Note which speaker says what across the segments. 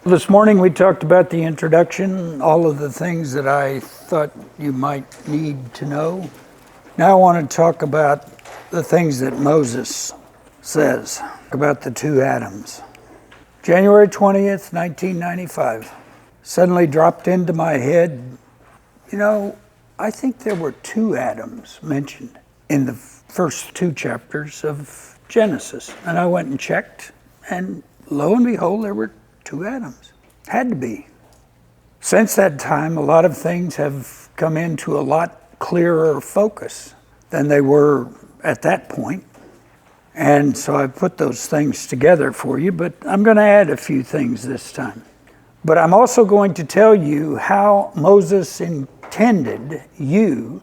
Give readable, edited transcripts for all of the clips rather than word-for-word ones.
Speaker 1: This morning we talked about the introduction, all of the things that I thought you might need to know. Now I want to talk about the things that Moses says about the two Adams. January 20th, 1995, suddenly dropped into my head, I think there were two Adams mentioned in the first two chapters of Genesis. And I went and checked, and lo and behold, there were two Adams. Had to be. Since that time, a lot of things have come into a lot clearer focus than they were at that point. And so I put those things together for you, but I'm going to add a few things this time. But I'm also going to tell you how Moses intended you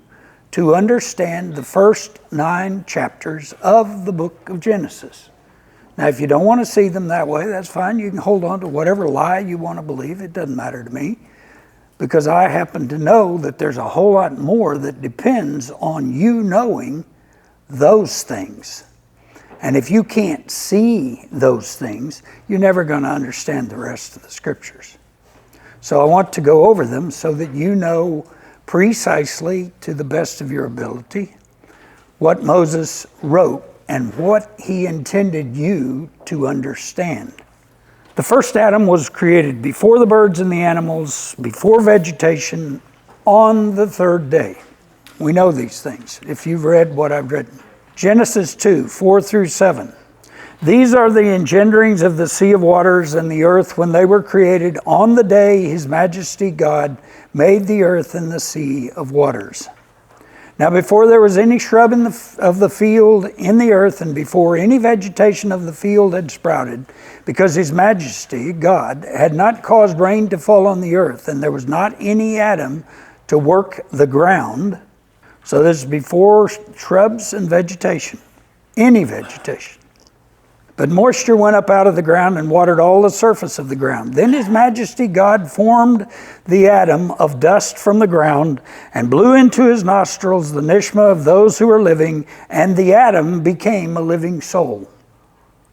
Speaker 1: to understand the first 9 chapters of the book of Genesis. Now, if you don't want to see them that way, that's fine. You can hold on to whatever lie you want to believe. It doesn't matter to me, because I happen to know that there's a whole lot more that depends on you knowing those things. And if you can't see those things, you're never going to understand the rest of the scriptures. So I want to go over them so that you know precisely, to the best of your ability, what Moses wrote and what he intended you to understand. The first Adam was created before the birds and the animals, before vegetation, on the third day. We know these things if you've read what I've written. Genesis 2, 4 through 7. These are the engenderings of the sea of waters and the earth when they were created on the day His Majesty God made the earth and the sea of waters. Now before there was any shrub of the field in the earth, and before any vegetation of the field had sprouted, because His Majesty God had not caused rain to fall on the earth, and there was not any Adam to work the ground. So this is before shrubs and vegetation, any vegetation. But moisture went up out of the ground and watered all the surface of the ground. Then His Majesty God formed the Adam of dust from the ground and blew into his nostrils the nishma of those who are living, and the Adam became a living soul.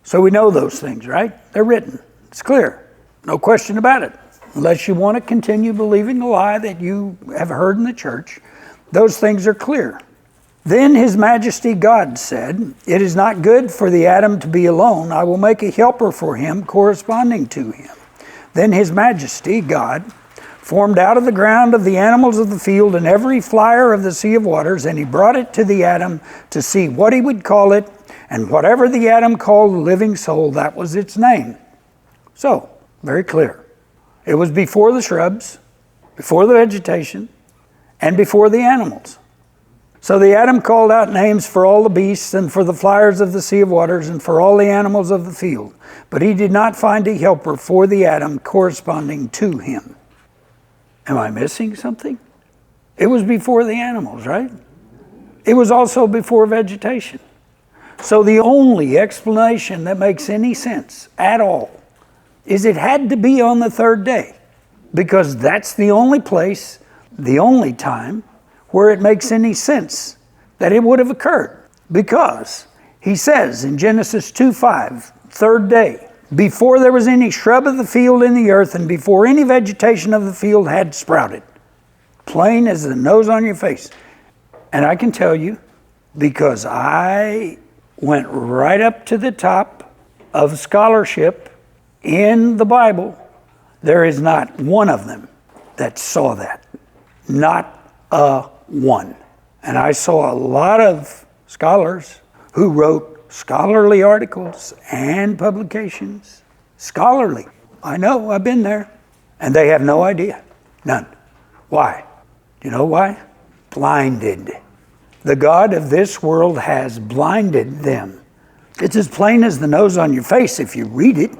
Speaker 1: So we know those things, right? They're written. It's clear. No question about it. Unless you want to continue believing the lie that you have heard in the church, those things are clear. Then His Majesty God said, "It is not good for the Adam to be alone. I will make a helper for him corresponding to him." Then His Majesty God formed out of the ground of the animals of the field and every flyer of the sea of waters, and He brought it to the Adam to see what he would call it. And whatever the Adam called a living soul, that was its name. So, very clear. It was before the shrubs, before the vegetation, and before the animals. So the Adam called out names for all the beasts and for the flyers of the sea of waters and for all the animals of the field. But he did not find a helper for the Adam corresponding to him. Am I missing something? It was before the animals, right? It was also before vegetation. So the only explanation that makes any sense at all is it had to be on the third day, because that's the only place, the only time where it makes any sense that it would have occurred. Because He says in Genesis 2:5, third day, before there was any shrub of the field in the earth and before any vegetation of the field had sprouted. Plain as the nose on your face. And I can tell you, because I went right up to the top of scholarship in the Bible, there is not one of them that saw that. Not a one. And I saw a lot of scholars who wrote scholarly articles and publications. Scholarly. I know, I've been there. And they have no idea. None. Why? Do you know why? Blinded. The God of this world has blinded them. It's as plain as the nose on your face if you read it.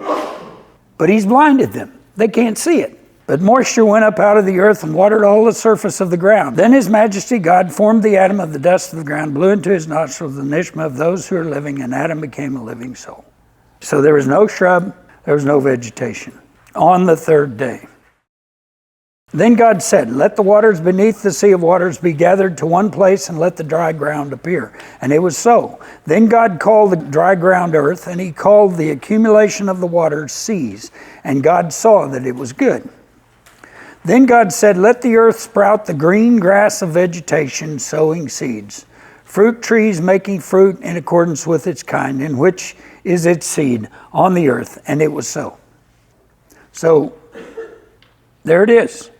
Speaker 1: But He's blinded them. They can't see it. But moisture went up out of the earth and watered all the surface of the ground. Then His Majesty God formed the Adam of the dust of the ground, blew into his nostrils the nishma of those who are living, and Adam became a living soul. So there was no shrub, there was no vegetation on the third day. Then God said, let the waters beneath the sea of waters be gathered to one place, and let the dry ground appear. And it was so. Then God called the dry ground earth, and he called the accumulation of the waters seas. And God saw that it was good. Then God said, let the earth sprout the green grass of vegetation, sowing seeds, fruit trees making fruit in accordance with its kind, in which is its seed on the earth. And it was so. So, there it is.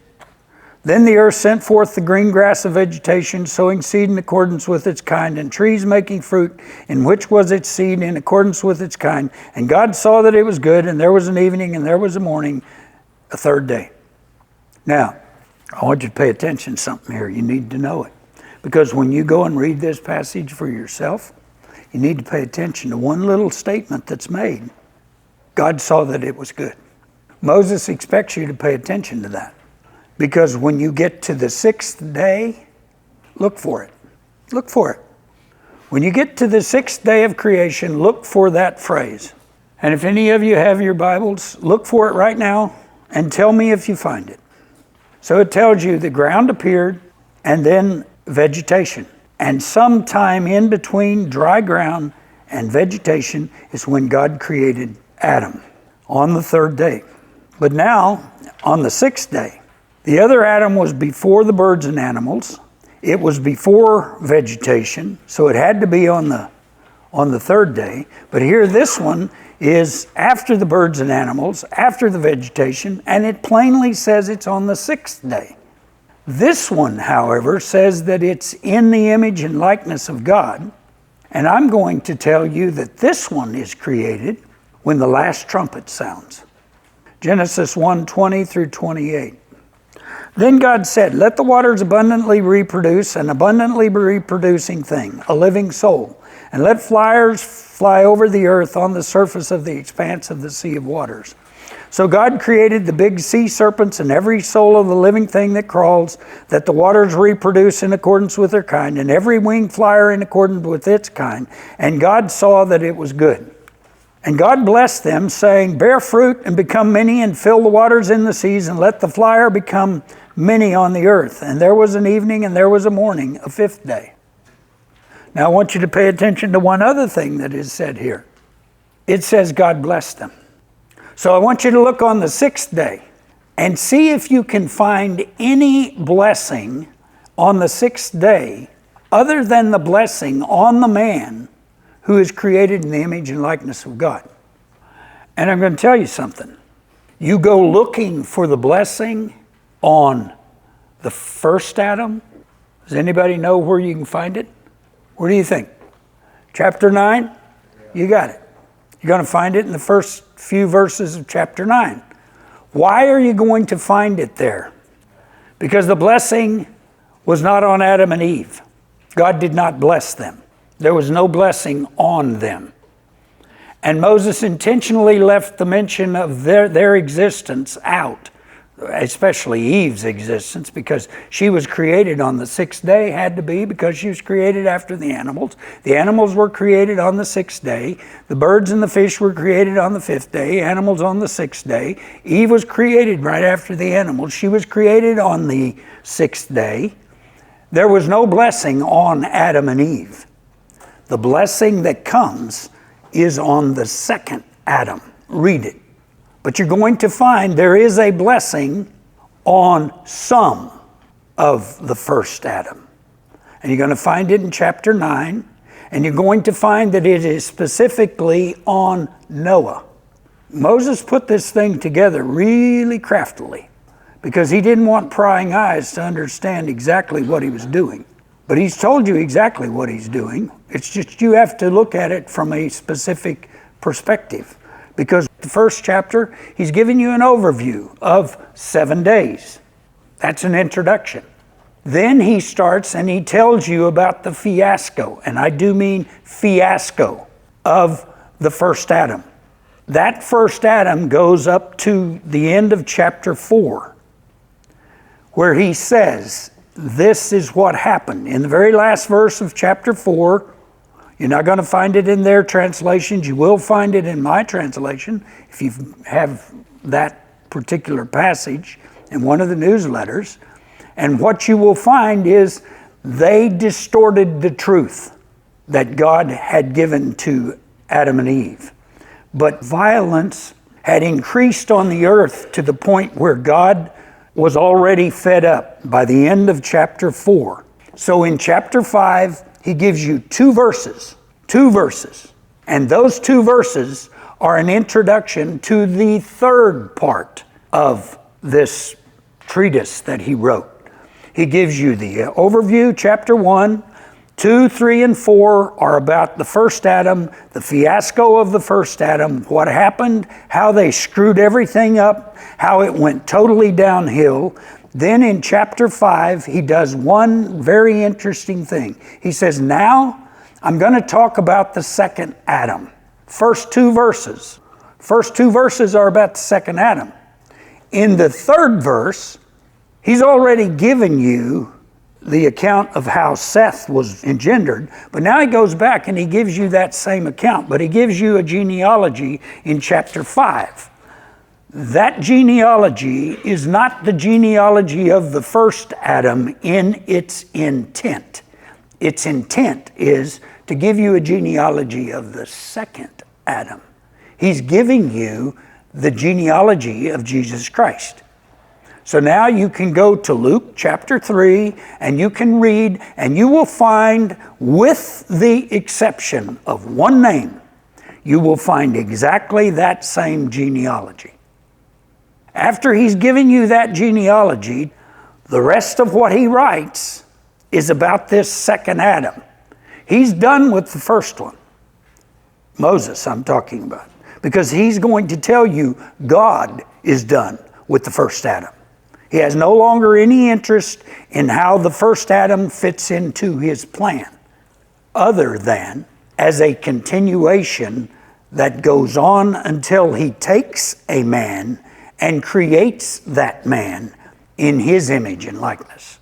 Speaker 1: Then the earth sent forth the green grass of vegetation, sowing seed in accordance with its kind, and trees making fruit, in which was its seed in accordance with its kind. And God saw that it was good, and there was an evening, and there was a morning, a third day. Now, I want you to pay attention to something here. You need to know it. Because when you go and read this passage for yourself, you need to pay attention to one little statement that's made. God saw that it was good. Moses expects you to pay attention to that. Because when you get to the sixth day, look for it. Look for it. When you get to the sixth day of creation, look for that phrase. And if any of you have your Bibles, look for it right now and tell me if you find it. So it tells you the ground appeared and then vegetation. And sometime in between dry ground and vegetation is when God created Adam on the third day. But now, on the sixth day, the other Adam was before the birds and animals. It was before vegetation, so it had to be on the third day. But here, this one is after the birds and animals, after the vegetation, and it plainly says it's on the sixth day. This one, however, says that it's in the image and likeness of God. And I'm going to tell you that this one is created when the last trumpet sounds. Genesis 1:20 through 28. Then God said, let the waters abundantly reproduce an abundantly reproducing thing, a living soul. And let flyers fly over the earth on the surface of the expanse of the sea of waters. So God created the big sea serpents and every soul of the living thing that crawls, that the waters reproduce in accordance with their kind, and every winged flyer in accordance with its kind. And God saw that it was good. And God blessed them, saying, bear fruit and become many, and fill the waters in the seas, and let the flyer become many on the earth. And there was an evening and there was a morning, a fifth day. Now I want you to pay attention to one other thing that is said here. It says God blessed them. So I want you to look on the sixth day and see if you can find any blessing on the sixth day other than the blessing on the man who is created in the image and likeness of God. And I'm going to tell you something. You go looking for the blessing on the first Adam. Does anybody know where you can find it? Where do you think? Chapter 9? You got it. You're going to find it in the first few verses of chapter 9. Why are you going to find it there? Because the blessing was not on Adam and Eve. God did not bless them. There was no blessing on them. And Moses intentionally left the mention of their existence out, especially Eve's existence, because she was created on the sixth day, had to be, because she was created after the animals. The animals were created on the sixth day. The birds and the fish were created on the fifth day, animals on the sixth day. Eve was created right after the animals. She was created on the sixth day. There was no blessing on Adam and Eve. The blessing that comes is on the second Adam. Read it. But you're going to find there is a blessing on some of the first Adam. And you're going to find it in chapter 9. And you're going to find that it is specifically on Noah. Moses put this thing together really craftily because he didn't want prying eyes to understand exactly what he was doing. But he's told you exactly what he's doing. It's just you have to look at it from a specific perspective. Because the first chapter, he's giving you an overview of 7 days. That's an introduction. Then he starts and he tells you about the fiasco, and I do mean fiasco, of the first Adam. That first Adam goes up to the end of chapter 4, where he says, this is what happened. In the very last verse of chapter 4, you're not going to find it in their translations. You will find it in my translation if you have that particular passage in one of the newsletters. And what you will find is they distorted the truth that God had given to Adam and Eve. But violence had increased on the earth to the point where God was already fed up by the end of chapter 4. So in chapter 5, he gives you two verses. And those two verses are an introduction to the third part of this treatise that he wrote. He gives you the overview, chapter 1. 2, 3, and 4 are about the first Adam, the fiasco of the first Adam, what happened, how they screwed everything up, how it went totally downhill. Then in chapter 5, he does one very interesting thing. He says, now I'm going to talk about the second Adam. First two verses are about the second Adam. In the third verse, he's already given you the account of how Seth was engendered, but now he goes back and he gives you that same account, but he gives you a genealogy in chapter 5. That genealogy is not the genealogy of the first Adam in its intent. Its intent is to give you a genealogy of the second Adam. He's giving you the genealogy of Jesus Christ. So now you can go to Luke chapter 3 and you can read, and you will find, with the exception of one name, you will find exactly that same genealogy. After he's given you that genealogy, the rest of what he writes is about this second Adam. He's done with the first one. Moses, I'm talking about. Because he's going to tell you God is done with the first Adam. He has no longer any interest in how the first Adam fits into his plan, other than as a continuation that goes on until he takes a man and creates that man in his image and likeness.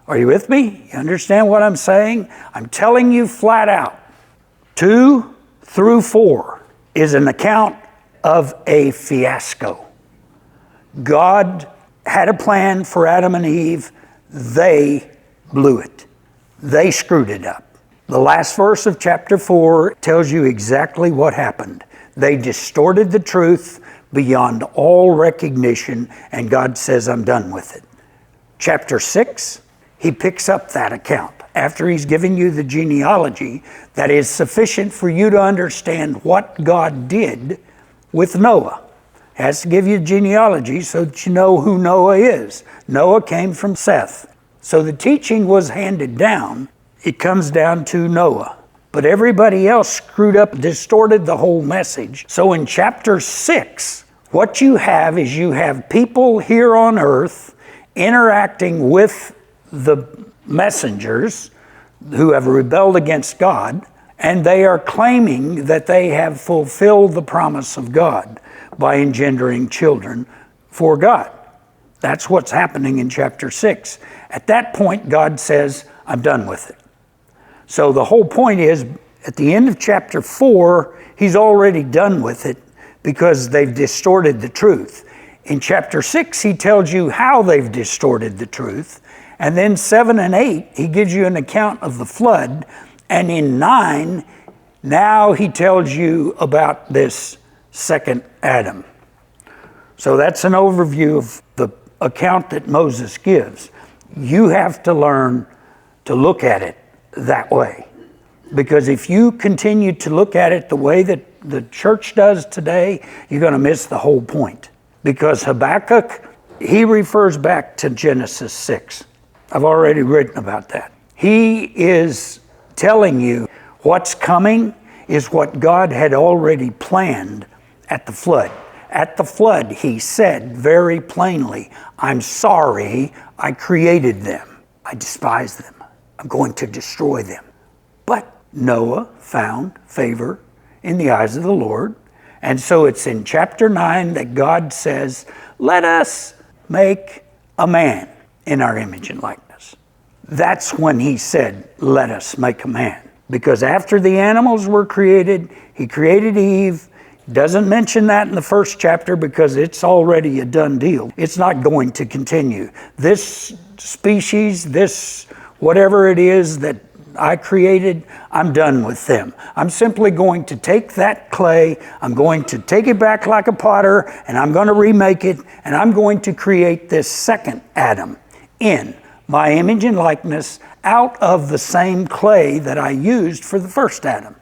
Speaker 1: Are you with me? You understand what I'm saying? I'm telling you flat out. 2 through 4 is an account of a fiasco. God had a plan for Adam and Eve. They blew it. They screwed it up. The last verse of chapter 4 tells you exactly what happened. They distorted the truth beyond all recognition, and God says, I'm done with it. Chapter 6, he picks up that account. After he's given you the genealogy that is sufficient for you to understand what God did with Noah. Has to give you a genealogy so that you know who Noah is. Noah came from Seth. So the teaching was handed down. It comes down to Noah. But everybody else screwed up, distorted the whole message. So in chapter 6, what you have is you have people here on earth interacting with the messengers who have rebelled against God, and they are claiming that they have fulfilled the promise of God by engendering children for God. That's what's happening in chapter 6. At that point, God says, I'm done with it. So the whole point is, at the end of chapter 4, he's already done with it because they've distorted the truth. In chapter 6, he tells you how they've distorted the truth. And then 7 and 8, he gives you an account of the flood. And in 9, now he tells you about this second Adam. So that's an overview of the account that Moses gives. You have to learn to look at it that way. Because if you continue to look at it the way that the church does today, you're going to miss the whole point. Because Habakkuk, he refers back to Genesis 6. I've already written about that. He is telling you what's coming is what God had already planned at the flood. At the flood, he said very plainly, I'm sorry I created them. I despise them. I'm going to destroy them. But Noah found favor in the eyes of the Lord. And so it's in chapter 9 that God says, let us make a man in our image and likeness. That's when he said, let us make a man. Because after the animals were created, he created Eve. Doesn't mention that in the first chapter because it's already a done deal. It's not going to continue. This species, this whatever it is that I created, I'm done with them. I'm simply going to take that clay, I'm going to take it back like a potter, and I'm going to remake it, and I'm going to create this second Adam in my image and likeness out of the same clay that I used for the first Adam.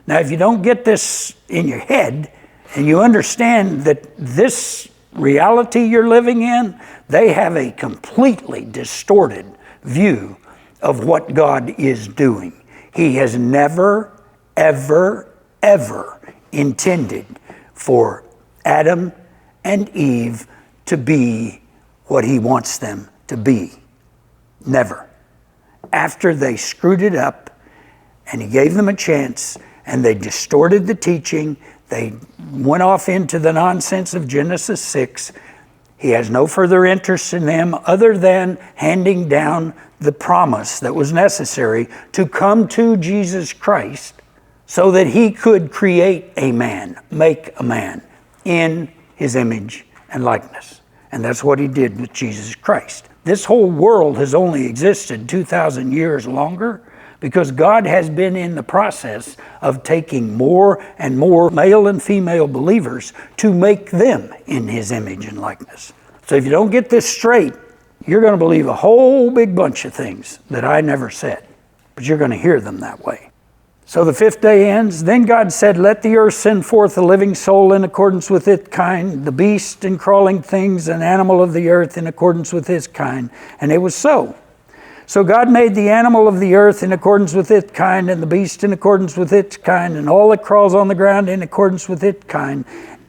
Speaker 1: Now, if you don't get this in your head and you understand that this reality you're living in, they have a completely distorted view of what God is doing. He has never, ever, ever intended for Adam and Eve to be what He wants them to be. Never. After they screwed it up and He gave them a chance and they distorted the teaching, they went off into the nonsense of Genesis 6. He has no further interest in them other than handing down the promise that was necessary to come to Jesus Christ so that He could create a man, make a man in His image and likeness. And that's what He did with Jesus Christ. This whole world has only existed 2,000 years longer because God has been in the process of taking more and more male and female believers to make them in His image and likeness. So if you don't get this straight, you're going to believe a whole big bunch of things that I never said, but you're going to hear them that way. So the fifth day ends. Then God said, let the earth send forth a living soul in accordance with its kind, the beast and crawling things, an animal of the earth in accordance with its kind. And it was so. So God made the animal of the earth in accordance with its kind, and the beast in accordance with its kind, and all that crawls on the ground in accordance with its kind.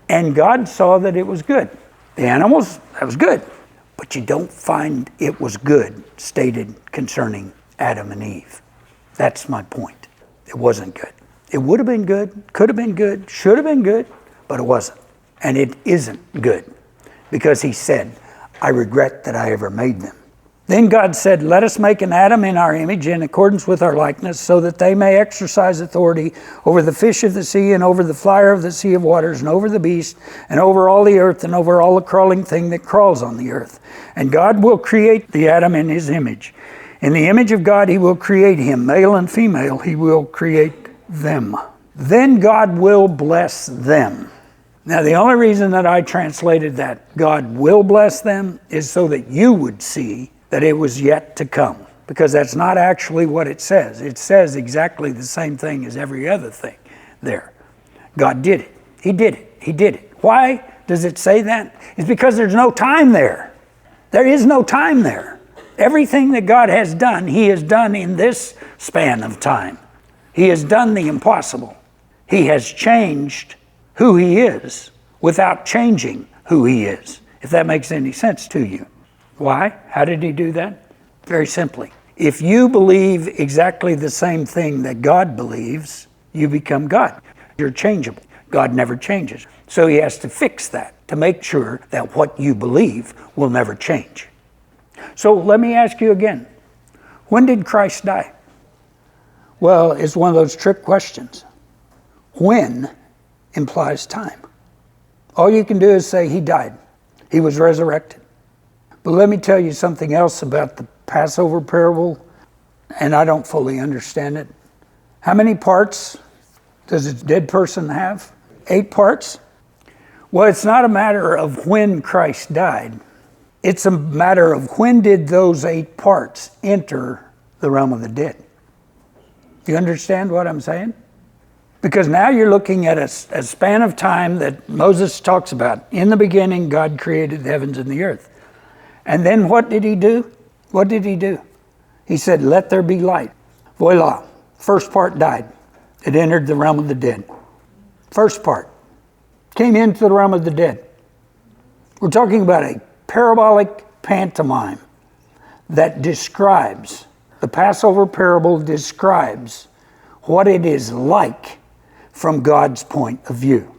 Speaker 1: And God saw that it was good. The animals, that was good. But you don't find it was good stated concerning Adam and Eve. That's my point. It wasn't good. It would have been good, could have been good, should have been good, but it wasn't. And it isn't good because He said, I regret that I ever made them. Then God said, let us make an Adam in our image in accordance with our likeness, so that they may exercise authority over the fish of the sea and over the flyer of the sea of waters and over the beast and over all the earth and over all the crawling thing that crawls on the earth. And God will create the Adam in His image. In the image of God He will create him, male and female He will create them. Then God will bless them. Now the only reason that I translated that God will bless them is so that you would see that it was yet to come. Because that's not actually what it says. It says exactly the same thing as every other thing there. God did it. He did it. He did it. Why does it say that? It's because there's no time there. There is no time there. Everything that God has done, He has done in this span of time. He has done the impossible. He has changed who He is without changing who He is, if that makes any sense to you. Why? How did He do that? Very simply. If you believe exactly the same thing that God believes, you become God. You're changeable. God never changes. So He has to fix that to make sure that what you believe will never change. So let me ask you again, when did Christ die? Well, it's one of those trick questions. When implies time. All you can do is say He died. He was resurrected. But let me tell you something else about the Passover parable, and I don't fully understand it. How many parts does a dead person have? 8 parts? Well, it's not a matter of when Christ died. It's a matter of when did those 8 parts enter the realm of the dead. You understand what I'm saying? Because now you're looking at a span of time that Moses talks about. In the beginning, God created the heavens and the earth. And then what did He do? What did He do? He said, let there be light. Voila. First part died. It entered the realm of the dead. First part came into the realm of the dead. We're talking about a parabolic pantomime that describes, the Passover parable describes what it is like from God's point of view.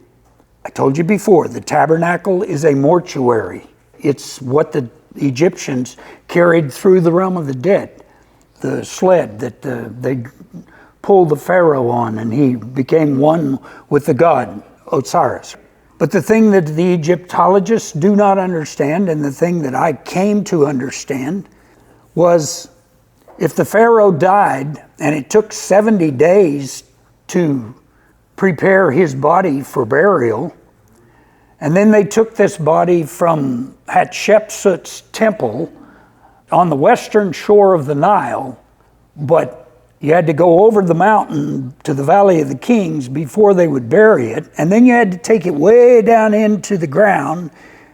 Speaker 1: I told you before, the tabernacle is a mortuary. It's what the Egyptians carried through the realm of the dead. The sled that they pulled the Pharaoh on, and he became one with the God Osiris. But the thing that the Egyptologists do not understand, and the thing that I came to understand, was if the Pharaoh died and it took 70 days to prepare his body for burial, and then they took this body from Hatshepsut's temple on the western shore of the Nile, but you had to go over the mountain to the Valley of the Kings before they would bury it. And then you had to take it way down into the ground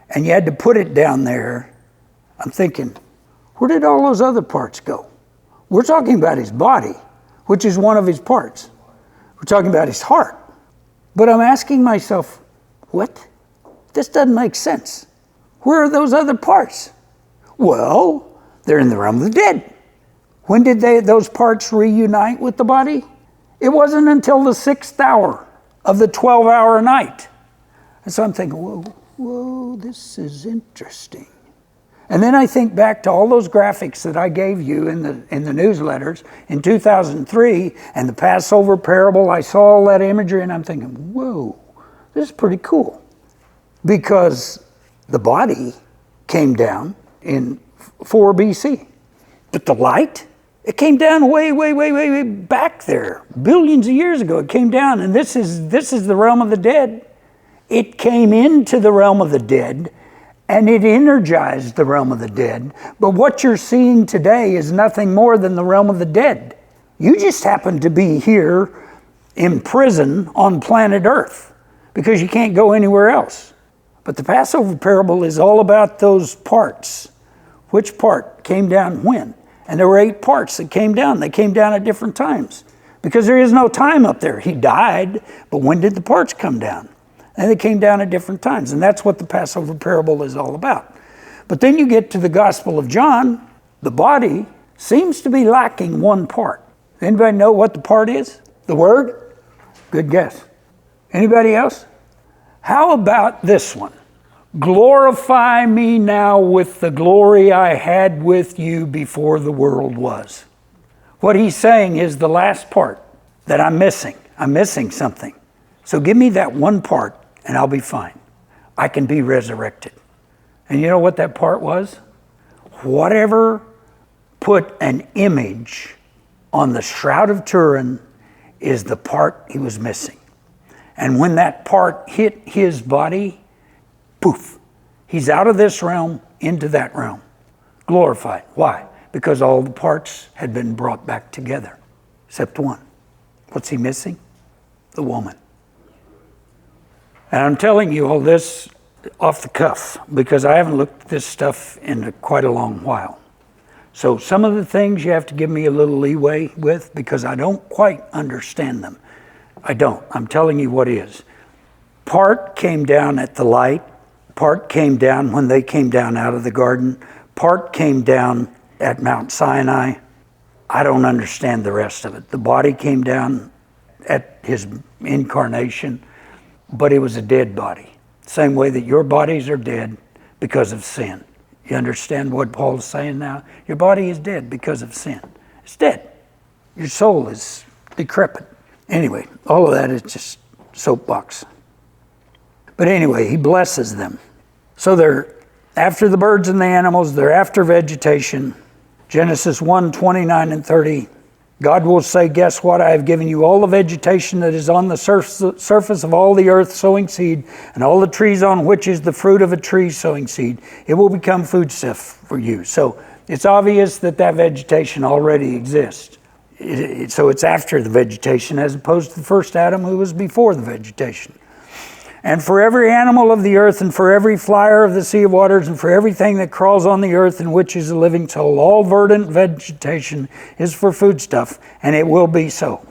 Speaker 1: and you had to put it down there. I'm thinking, where did all those other parts go? We're talking about his body, which is one of his parts. We're talking about his heart. But I'm asking myself, what? This doesn't make sense. Where are those other parts? Well, they're in the realm of the dead. When did those parts reunite with the body? It wasn't until the 6th hour of the 12-hour night. And so I'm thinking, whoa, this is interesting. And then I think back to all those graphics that I gave you in the newsletters in 2003 and the Passover parable. I saw all that imagery and I'm thinking, whoa, this is pretty cool. Because the body came down in 4 BC. But the light, it came down way back there. Billions of years ago it came down, and this is the realm of the dead. It came into the realm of the dead, and it energized the realm of the dead. But what you're seeing today is nothing more than the realm of the dead. You just happen to be here in prison on planet Earth because you can't go anywhere else. But the Passover parable is all about those parts. Which part came down when? And there were 8 parts that came down. They came down at different times because there is no time up there. He died, but when did the parts come down? And they came down at different times. And that's what the Passover parable is all about. But then you get to the Gospel of John. The body seems to be lacking one part. Anybody know what the part is? The Word? Good guess. Anybody else? How about this one? Glorify me now with the glory I had with you before the world was. What he's saying is the last part that I'm missing. I'm missing something. So give me that one part and I'll be fine. I can be resurrected. And you know what that part was? Whatever put an image on the Shroud of Turin is the part he was missing. And when that part hit his body, poof, he's out of this realm into that realm, glorified. Why? Because all the parts had been brought back together, except one. What's he missing? The woman. And I'm telling you all this off the cuff because I haven't looked at this stuff in quite a long while. So some of the things you have to give me a little leeway with because I don't quite understand them. I don't. I'm telling you what is. Part came down at the light. Part came down when they came down out of the garden. Part came down at Mount Sinai. I don't understand the rest of it. The body came down at his incarnation, but it was a dead body. Same way that your bodies are dead because of sin. You understand what Paul's saying now? Your body is dead because of sin. It's dead. Your soul is decrepit. Anyway, all of that is just soapbox. But anyway, he blesses them. So they're after the birds and the animals, they're after vegetation. Genesis 1:29 and 30. God will say, guess what? I have given you all the vegetation that is on the surface of all the earth sowing seed, and all the trees on which is the fruit of a tree sowing seed. It will become foodstuff for you. So it's obvious that that vegetation already exists. So it's after the vegetation as opposed to the first Adam who was before the vegetation. And for every animal of the earth, and for every flyer of the sea of waters, and for everything that crawls on the earth in which is a living soul, all verdant vegetation is for foodstuff, and it will be so.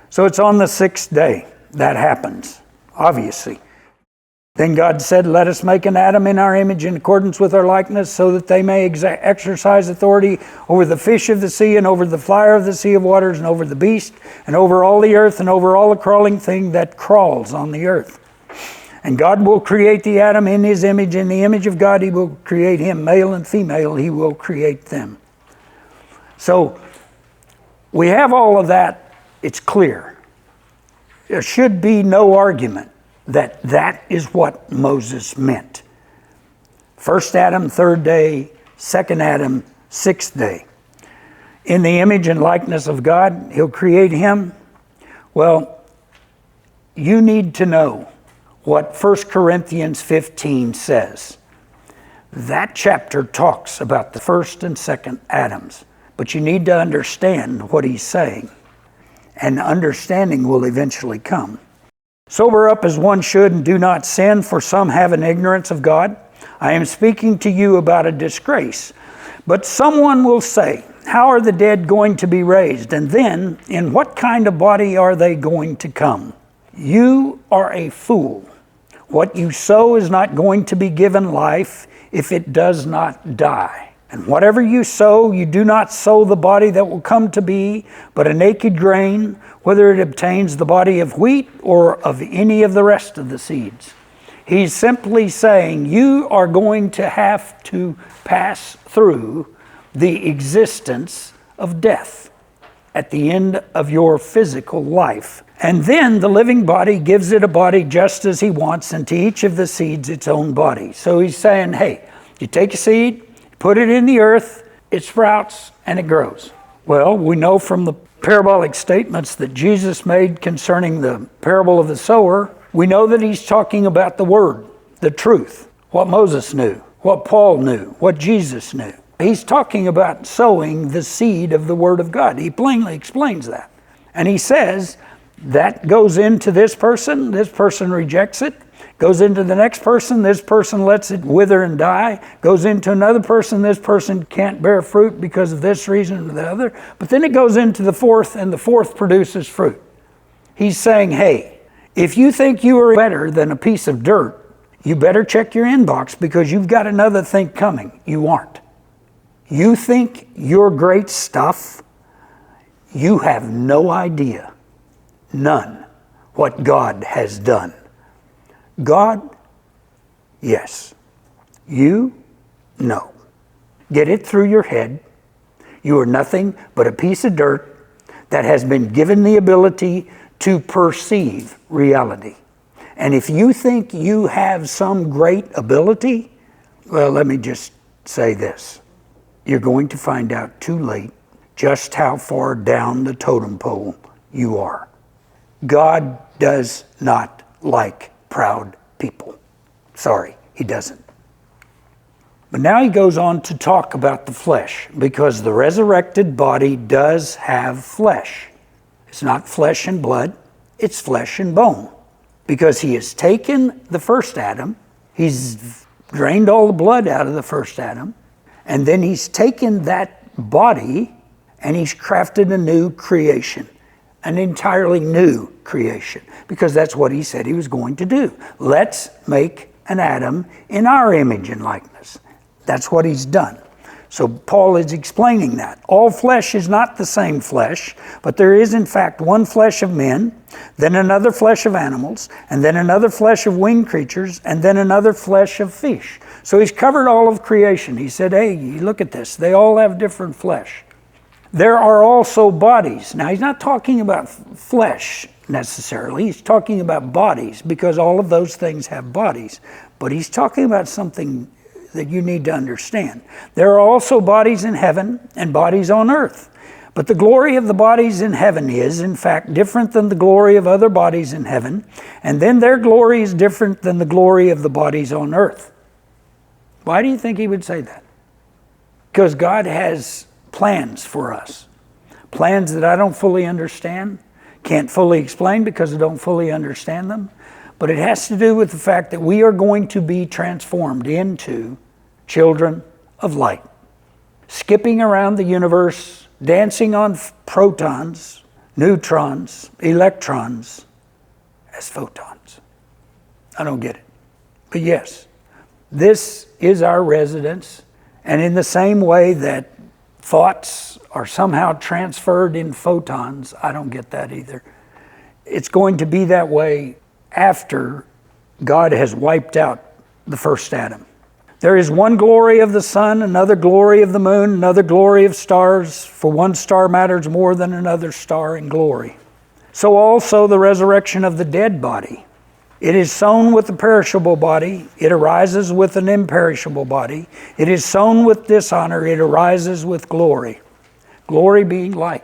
Speaker 1: So it's on the 6th day that happens, obviously. Then God said, let us make an Adam in our image in accordance with our likeness, so that they may exercise authority over the fish of the sea, and over the flyer of the sea of waters, and over the beast, and over all the earth, and over all the crawling thing that crawls on the earth. And God will create the Adam in his image. In the image of God he will create him, male and female he will create them. So we have all of that. It's clear. There should be no argument that that is what Moses meant. First Adam, third day, second Adam, sixth day. In the image and likeness of God, he'll create him. Well, you need to know what 1 Corinthians 15 says. That chapter talks about the first and second Adams, but you need to understand what he's saying, and understanding will eventually come. Sober up as one should and do not sin, for some have an ignorance of God. I am speaking to you about a disgrace. But someone will say, how are the dead going to be raised? And then, in what kind of body are they going to come? You are a fool. What you sow is not going to be given life if it does not die. And whatever you sow, you do not sow the body that will come to be, but a naked grain, whether it obtains the body of wheat or of any of the rest of the seeds. He's simply saying you are going to have to pass through the existence of death at the end of your physical life. And then the living body gives it a body just as he wants, and to each of the seeds its own body. So he's saying, hey, you take a seed, put it in the earth, it sprouts, and it grows. Well, we know from the parabolic statements that Jesus made concerning the parable of the sower, we know that he's talking about the word, the truth, what Moses knew, what Paul knew, what Jesus knew. He's talking about sowing the seed of the word of God. He plainly explains that. And he says, that goes into this person rejects it, goes into the next person, this person lets it wither and die, goes into another person, this person can't bear fruit because of this reason or the other, but then it goes into the fourth, and the fourth produces fruit. He's saying, hey, if you think you are better than a piece of dirt, you better check your inbox because you've got another thing coming. You aren't. You think you're great stuff, you have no idea. None what God has done. God, yes. You, no. Get it through your head. You are nothing but a piece of dirt that has been given the ability to perceive reality. And if you think you have some great ability, well, let me just say this. You're going to find out too late just how far down the totem pole you are. God does not like proud people. Sorry, he doesn't. But now he goes on to talk about the flesh, because the resurrected body does have flesh. It's not flesh and blood, it's flesh and bone. Because he has taken the first Adam, he's drained all the blood out of the first Adam, and then he's taken that body and he's crafted a new creation. An entirely new creation, because that's what he said he was going to do. Let's make an Adam in our image and likeness. That's what he's done. So Paul is explaining that. All flesh is not the same flesh, but there is in fact one flesh of men, then another flesh of animals, and then another flesh of winged creatures, and then another flesh of fish. So he's covered all of creation. He said, hey, look at this. They all have different flesh. There are also bodies. Now, he's not talking about flesh necessarily. He's talking about bodies, because all of those things have bodies. But he's talking about something that you need to understand. There are also bodies in heaven and bodies on earth. But the glory of the bodies in heaven is, in fact, different than the glory of other bodies in heaven. And then their glory is different than the glory of the bodies on earth. Why do you think he would say that? Because God has plans for us. Plans that I don't fully understand, can't fully explain because I don't fully understand them. But it has to do with the fact that we are going to be transformed into children of light. Skipping around the universe, dancing on protons, neutrons, electrons as photons. I don't get it. But yes, this is our residence. And in the same way that thoughts are somehow transferred in photons, I don't get that either. It's going to be that way after God has wiped out the first Adam. There is one glory of the sun, another glory of the moon, another glory of stars, for one star matters more than another star in glory. So also the resurrection of the dead body. It is sown with a perishable body, it arises with an imperishable body. It is sown with dishonor, it arises with glory. Glory being light.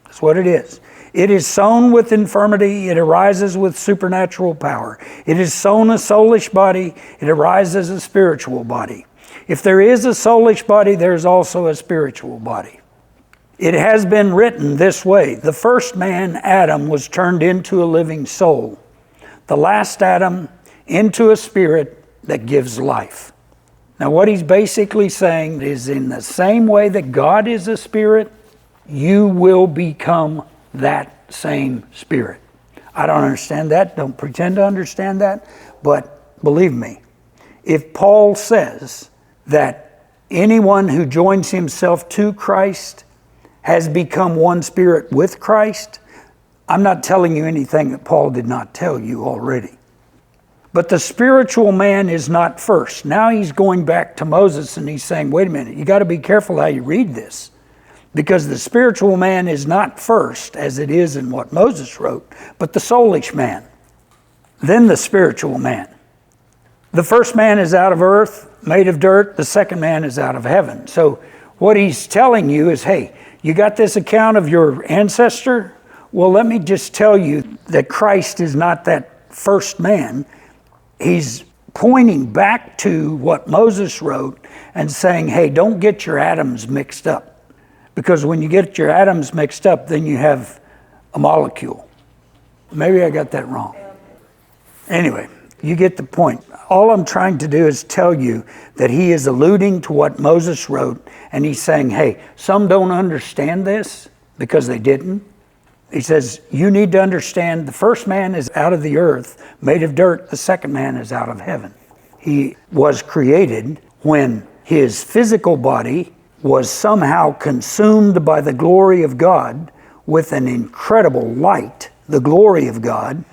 Speaker 1: That's what it is. It is sown with infirmity, it arises with supernatural power. It is sown a soulish body, it arises a spiritual body. If there is a soulish body, there is also a spiritual body. It has been written this way: the first man, Adam, was turned into a living soul. The last Adam into a spirit that gives life. Now what he's basically saying is, in the same way that God is a spirit, you will become that same spirit. I don't understand that, don't pretend to understand that, but believe me, if Paul says that anyone who joins himself to Christ has become one spirit with Christ, I'm not telling you anything that Paul did not tell you already. But the spiritual man is not first. Now he's going back to Moses and he's saying, wait a minute, you got to be careful how you read this. Because the spiritual man is not first, as it is in what Moses wrote, but the soulish man. Then the spiritual man. The first man is out of earth, made of dirt. The second man is out of heaven. So what he's telling you is, hey, you got this account of your ancestor? Well, let me just tell you that Christ is not that first man. He's pointing back to what Moses wrote and saying, hey, don't get your atoms mixed up. Because when you get your atoms mixed up, then you have a molecule. Maybe I got that wrong. Anyway, you get the point. All I'm trying to do is tell you that he is alluding to what Moses wrote, and he's saying, hey, some don't understand this because they didn't. He says, you need to understand the first man is out of the earth, made of dirt. The second man is out of heaven. He was created when his physical body was somehow consumed by the glory of God with an incredible light. The glory of God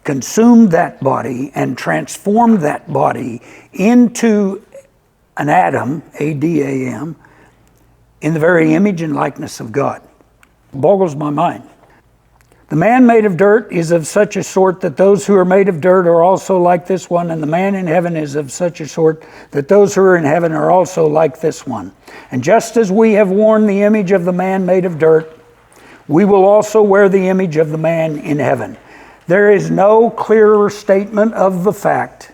Speaker 1: consumed that body and transformed that body into an Adam, A-D-A-M, in the very image and likeness of God. Boggles my mind. The man made of dirt is of such a sort that those who are made of dirt are also like this one, and the man in heaven is of such a sort that those who are in heaven are also like this one. And just as we have worn the image of the man made of dirt, we will also wear the image of the man in heaven. There is no clearer statement of the fact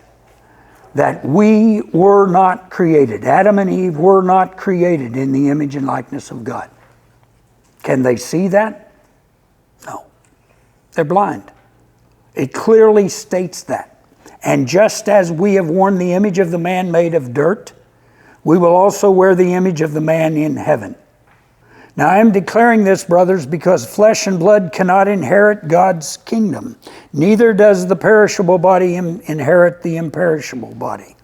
Speaker 1: that we were not created. Adam and Eve were not created in the image and likeness of God. Can they see that? No. They're blind. It clearly states that. And just as we have worn the image of the man made of dirt, we will also wear the image of the man in heaven. Now I am declaring this, brothers, because flesh and blood cannot inherit God's kingdom. Neither does the perishable body inherit the imperishable body.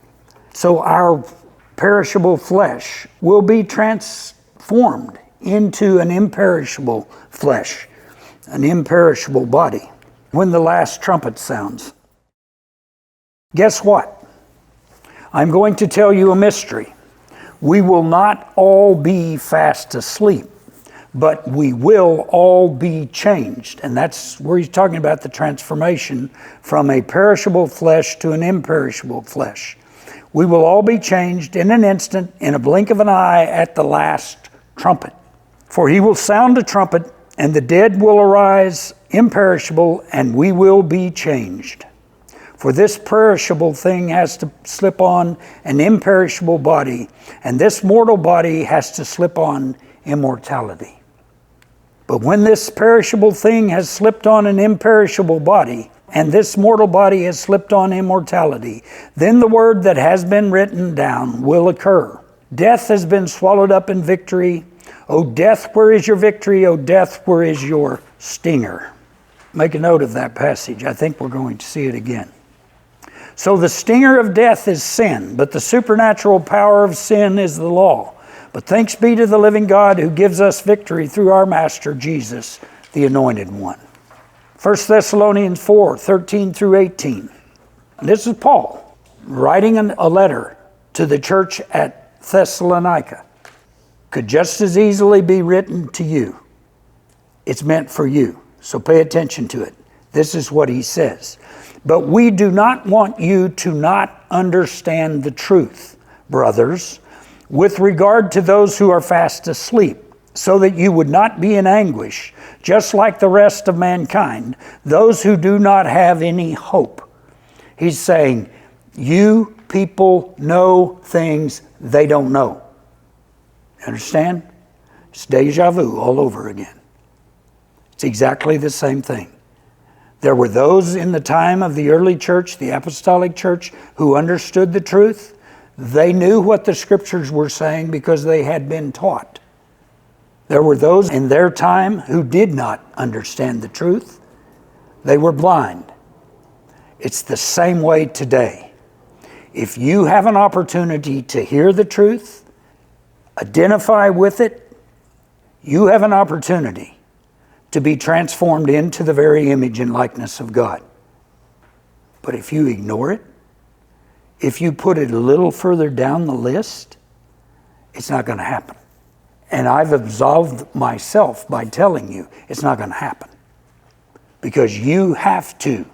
Speaker 1: So our perishable flesh will be transformed into an imperishable flesh, an imperishable body, when the last trumpet sounds. Guess what? I'm going to tell you a mystery. We will not all be fast asleep, but we will all be changed. And that's where he's talking about the transformation from a perishable flesh to an imperishable flesh. We will all be changed in an instant, in a blink of an eye, at the last trumpet. For he will sound a trumpet, and the dead will arise imperishable, and we will be changed. For this perishable thing has to slip on an imperishable body, and this mortal body has to slip on immortality. But when this perishable thing has slipped on an imperishable body, and this mortal body has slipped on immortality, then the word that has been written down will occur. Death has been swallowed up in victory. O death, where is your victory? O death, where is your stinger? Make a note of that passage. I think we're going to see it again. So the stinger of death is sin, but the supernatural power of sin is the law. But thanks be to the living God who gives us victory through our Master Jesus, the Anointed One. 1 Thessalonians 4, 13 through 18. And this is Paul writing a letter to the church at Thessalonica. Could just as easily be written to you. It's meant for you. So pay attention to it. This is what he says. But we do not want you to not understand the truth, brothers, with regard to those who are fast asleep, so that you would not be in anguish, just like the rest of mankind, those who do not have any hope. He's saying, you people know things they don't know. Understand? It's deja vu all over again. It's exactly the same thing. There were those in the time of the early church, the apostolic church, who understood the truth. They knew what the scriptures were saying because they had been taught. There were those in their time who did not understand the truth. They were blind. It's the same way today. If you have an opportunity to hear the truth, identify with it, you have an opportunity to be transformed into the very image and likeness of God. But if you ignore it, if you put it a little further down the list, it's not going to happen. And I've absolved myself by telling you it's not going to happen. Because you have to,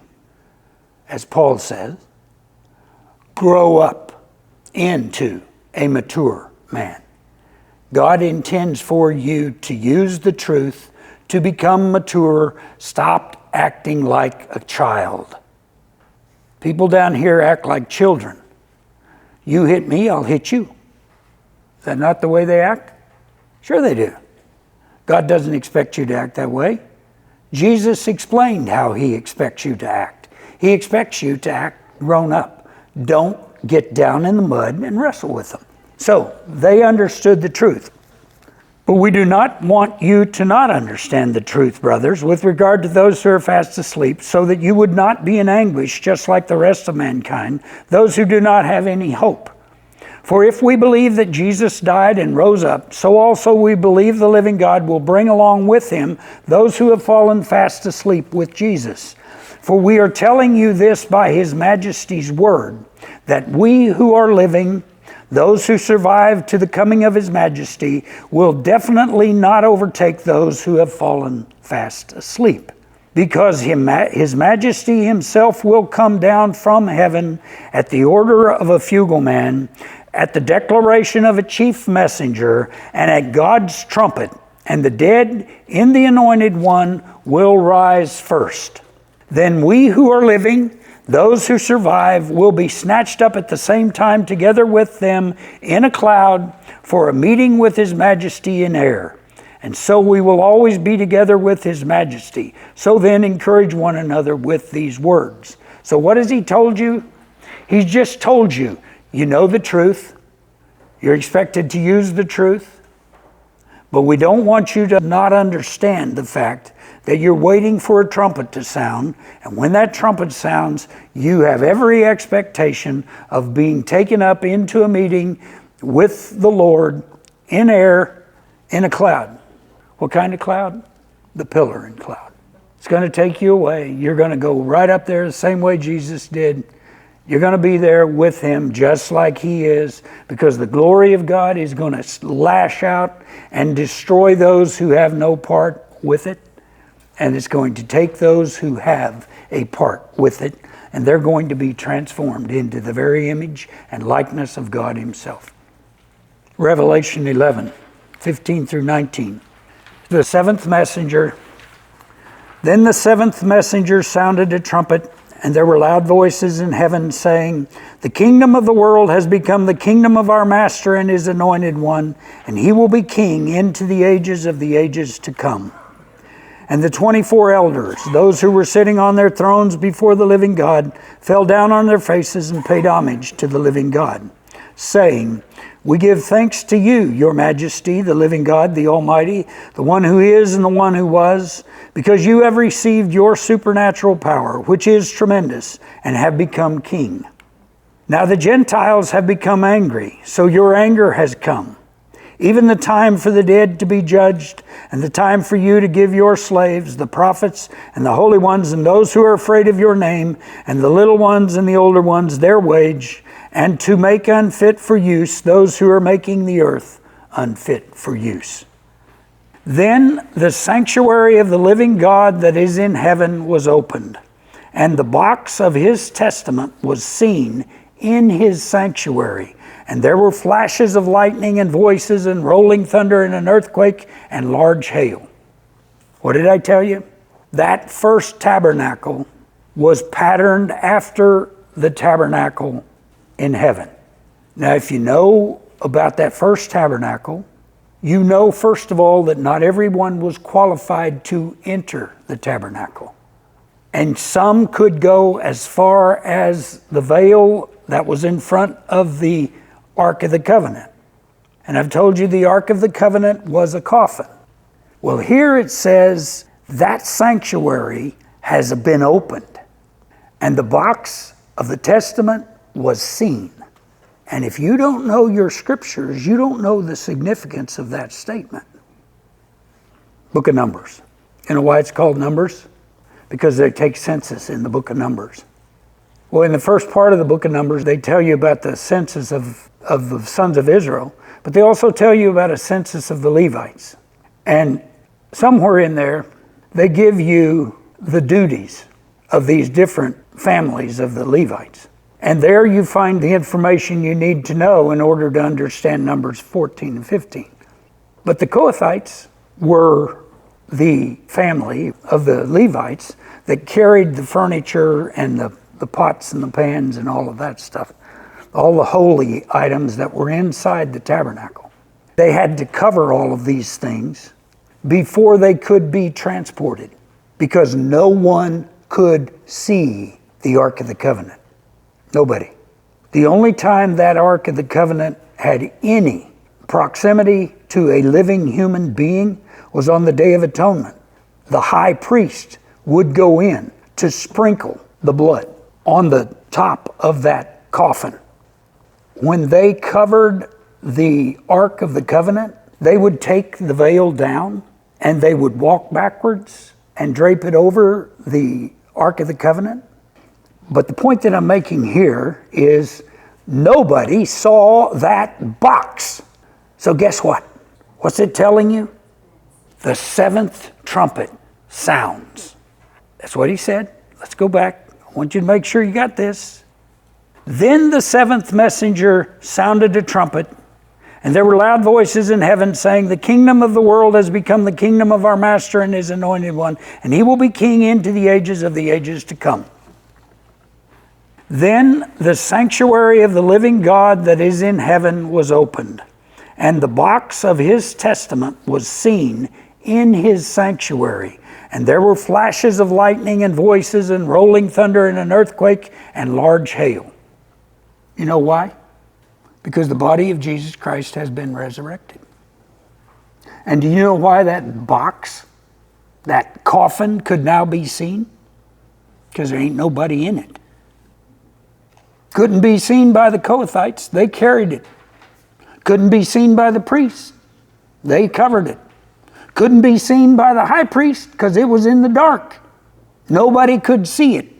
Speaker 1: as Paul says, grow up into a mature man. God intends for you to use the truth to become mature. Stop acting like a child. People down here act like children. You hit me, I'll hit you. Is that not the way they act? Sure they do. God doesn't expect you to act that way. Jesus explained how he expects you to act. He expects you to act grown up. Don't get down in the mud and wrestle with them. So they understood the truth. But we do not want you to not understand the truth, brothers, with regard to those who are fast asleep, so that you would not be in anguish, just like the rest of mankind, those who do not have any hope. For if we believe that Jesus died and rose up, so also we believe the living God will bring along with him those who have fallen fast asleep with Jesus. For we are telling you this by his majesty's word, that we who are living, those who survive to the coming of his majesty, will definitely not overtake those who have fallen fast asleep. Because his majesty himself will come down from heaven at the order of a fugleman, at the declaration of a chief messenger, and at God's trumpet, and the dead in the anointed one will rise first. Then we who are living, those who survive, will be snatched up at the same time together with them in a cloud for a meeting with his majesty in air. And so we will always be together with his majesty. So then encourage one another with these words. So what has he told you? He's just told you, you know the truth. You're expected to use the truth. But we don't want you to not understand the fact that you're waiting for a trumpet to sound. And when that trumpet sounds, you have every expectation of being taken up into a meeting with the Lord in air, in a cloud. What kind of cloud? The pillar and cloud. It's going to take you away. You're going to go right up there the same way Jesus did. You're going to be there with him just like he is, because the glory of God is going to lash out and destroy those who have no part with it. And it's going to take those who have a part with it, and they're going to be transformed into the very image and likeness of God himself. Revelation 11, 15 through 19. The seventh messenger. Then the seventh messenger sounded a trumpet, and there were loud voices in heaven saying, "The kingdom of the world has become the kingdom of our Master and his anointed one, and he will be king into the ages of the ages to come." And the 24 elders, those who were sitting on their thrones before the living God, fell down on their faces and paid homage to the living God, saying, "We give thanks to you, your majesty, the living God, the Almighty, the one who is and the one who was, because you have received your supernatural power, which is tremendous, and have become king. Now the Gentiles have become angry, so your anger has come. Even the time for the dead to be judged, and the time for you to give your slaves, the prophets and the holy ones, and those who are afraid of your name, and the little ones and the older ones, their wage, and to make unfit for use those who are making the earth unfit for use." Then the sanctuary of the living God that is in heaven was opened, and the box of his testament was seen in his sanctuary. And there were flashes of lightning and voices and rolling thunder and an earthquake and large hail. What did I tell you? That first tabernacle was patterned after the tabernacle in heaven. Now, if you know about that first tabernacle, you know, first of all, that not everyone was qualified to enter the tabernacle. And some could go as far as the veil that was in front of the Ark of the Covenant. And I've told you the Ark of the Covenant was a coffin. Well, here it says that sanctuary has been opened, and the box of the testament was seen. And if you don't know your scriptures, you don't know the significance of that statement. Book of Numbers. You know why it's called Numbers? Because they take census in the book of Numbers. Well, in the first part of the book of Numbers, they tell you about the census of the sons of Israel, but they also tell you about a census of the Levites. And somewhere in there, they give you the duties of these different families of the Levites. And there you find the information you need to know in order to understand Numbers 14 and 15. But the Kohathites were the family of the Levites that carried the furniture and the pots and the pans and all of that stuff, all the holy items that were inside the tabernacle. They had to cover all of these things before they could be transported, because no one could see the Ark of the Covenant. Nobody. The only time that Ark of the Covenant had any proximity to a living human being was on the Day of Atonement. The high priest would go in to sprinkle the blood on the top of that coffin. When they covered the Ark of the Covenant, they would take the veil down and they would walk backwards and drape it over the Ark of the Covenant. But the point that I'm making here is nobody saw that box. So guess what? What's it telling you? The seventh trumpet sounds. That's what he said. Let's go back. I want you to make sure you got this. Then the seventh messenger sounded a trumpet, and there were loud voices in heaven saying, the kingdom of the world has become the kingdom of our master and his anointed one, and he will be king into the ages of the ages to come. Then the sanctuary of the living God that is in heaven was opened, and the box of his testament was seen in his sanctuary. And there were flashes of lightning and voices and rolling thunder and an earthquake and large hail. You know why? Because the body of Jesus Christ has been resurrected. And do you know why that box, that coffin, could now be seen? Because there ain't nobody in it. Couldn't be seen by the Kohathites. They carried it. Couldn't be seen by the priests. They covered it. Couldn't be seen by the high priest because it was in the dark. Nobody could see it.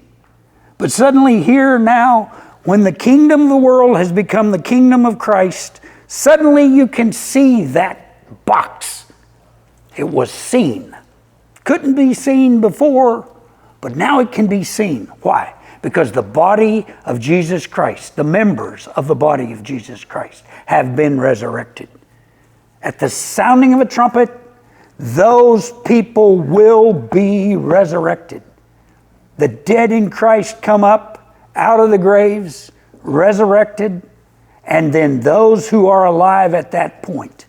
Speaker 1: But suddenly here now, when the kingdom of the world has become the kingdom of Christ, suddenly you can see that box. It was seen. Couldn't be seen before, but now it can be seen. Why? Because the body of Jesus Christ, the members of the body of Jesus Christ, have been resurrected. At the sounding of a trumpet, those people will be resurrected. The dead in Christ come up out of the graves, resurrected, and then those who are alive at that point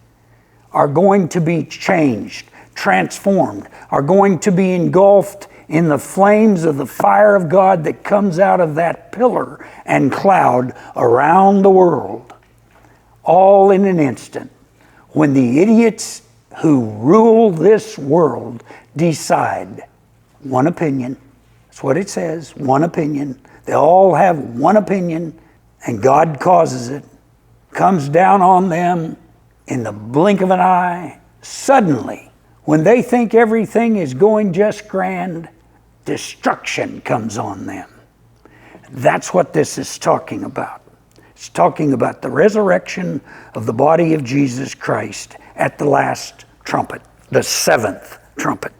Speaker 1: are going to be changed, transformed, are going to be engulfed in the flames of the fire of God that comes out of that pillar and cloud around the world, all in an instant, when the idiots who rule this world decide one opinion. That's what it says, one opinion. They all have one opinion, and God causes it. Comes down on them in the blink of an eye. Suddenly, when they think everything is going just grand, destruction comes on them. That's what this is talking about. It's talking about the resurrection of the body of Jesus Christ at the last trumpet. the seventh trumpet.